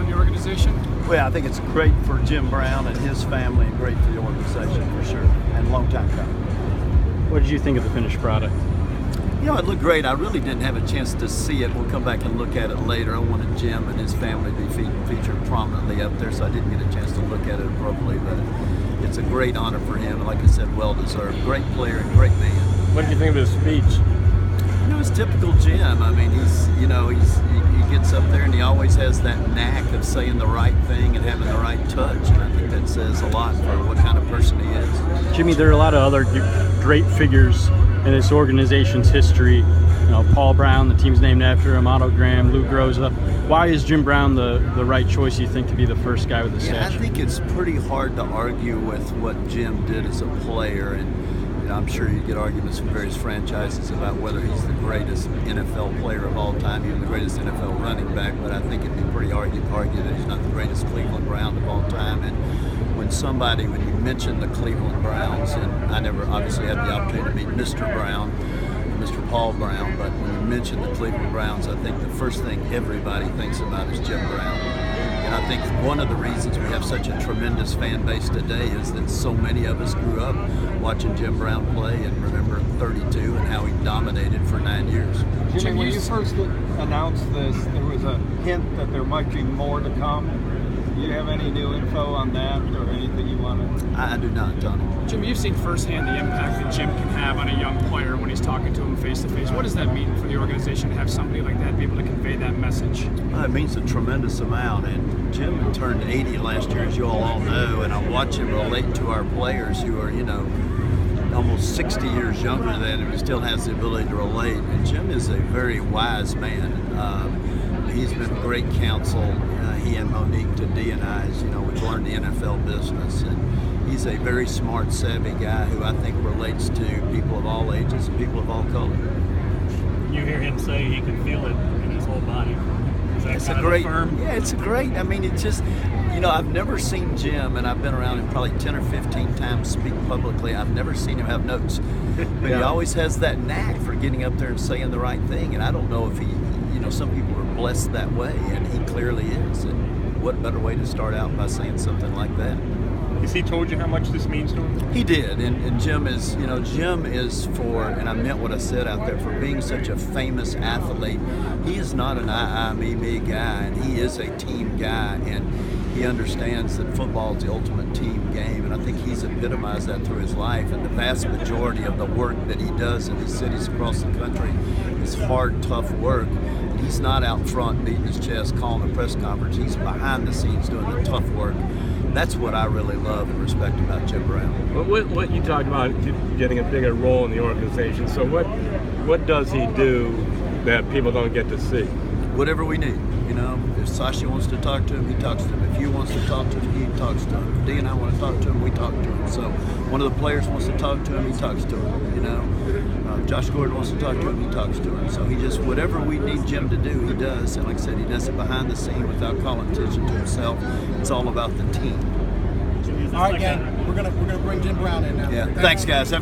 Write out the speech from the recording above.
in the organization? Well, I think it's great for Jim Brown and his family and great for the organization for sure, and a long time coming. What did you think of the finished product? You know, it looked great. I really didn't have a chance to see it. We'll come back and look at it later. I wanted Jim and his family to be featured prominently up there, so I didn't get a chance to look at it appropriately, but it's a great honor for him, and like I said, well-deserved. Great player and great man. What did you think of his speech? You know, it's typical Jim. I mean, he gets up there and he always has that knack of saying the right thing and having the right touch, and I think that says a lot for what kind of person he is. Jimmy, there are a lot of other great figures in this organization's history. You know, Paul Brown, the team's named after him, Otto Graham, Lou Groza. Why is Jim Brown the right choice, you think, to be the first guy with the statue? I think it's pretty hard to argue with what Jim did as a player, and I'm sure you get arguments from various franchises about whether he's the greatest NFL player of all time, even the greatest NFL running back, but I think it'd be pretty hard to argue that he's not the greatest Cleveland Brown of all time. And when you mention the Cleveland Browns, and I never obviously had the opportunity to meet Mr. Brown, Mr. Paul Brown, but when you mention the Cleveland Browns, I think the first thing everybody thinks about is Jim Brown. And I think one of the reasons we have such a tremendous fan base today is that so many of us grew up watching Jim Brown play and remember 32 and how he dominated for 9 years. Jimmy, when you first announced this, there was a hint that there might be more to come. Do you have any new info on that or anything you want to? I do not, Tony. Jim, you've seen firsthand the impact that Jim can have on a young player when he's talking to him face to face. What does that mean for the organization to have somebody like that be able to convey that message? Well, it means a tremendous amount, and Jim turned 80 last year, as you all know, and I watch him relate to our players who are, almost 60 years younger than him and still has the ability to relate. And Jim is a very wise man. He's been great counsel. He and Monique to Dee and I, we've learned the NFL business, and he's a very smart, savvy guy who I think relates to people of all ages and people of all color. You hear him say he can feel it in his whole body. It's a great, it's a great. I mean, it's just, I've never seen Jim, and I've been around him probably 10 or 15 times speak publicly. I've never seen him have notes, but he always has that knack for getting up there and saying the right thing. And I don't know if he, some people are blessed that way, and he clearly is. And what better way to start out by saying something like that? Has he told you how much this means to him? He did, and Jim is, Jim is for, and I meant what I said out there, for being such a famous athlete. He is not an I, me guy, and he is a team guy, and he understands that football is the ultimate team game, and I think he's epitomized that through his life. And the vast majority of the work that he does in his cities across the country is hard, tough work. And he's not out front beating his chest, calling a press conference. He's behind the scenes doing the tough work. That's what I really love and respect about Jim Brown. Well, what you talked about getting a bigger role in the organization. So what does he do that people don't get to see? Whatever we need. If Sasha wants to talk to him, he talks to him. If you wants to talk to him, he talks to him. If Dee and I want to talk to him, we talk to him. So one of the players wants to talk to him, he talks to him. Josh Gordon wants to talk to him, he talks to him. So he just, whatever we need Jim to do, he does. And like I said, he does it behind the scene without calling attention to himself. It's all about the team. All right, gang, we're gonna bring Jim Brown in now. Yeah, thanks guys.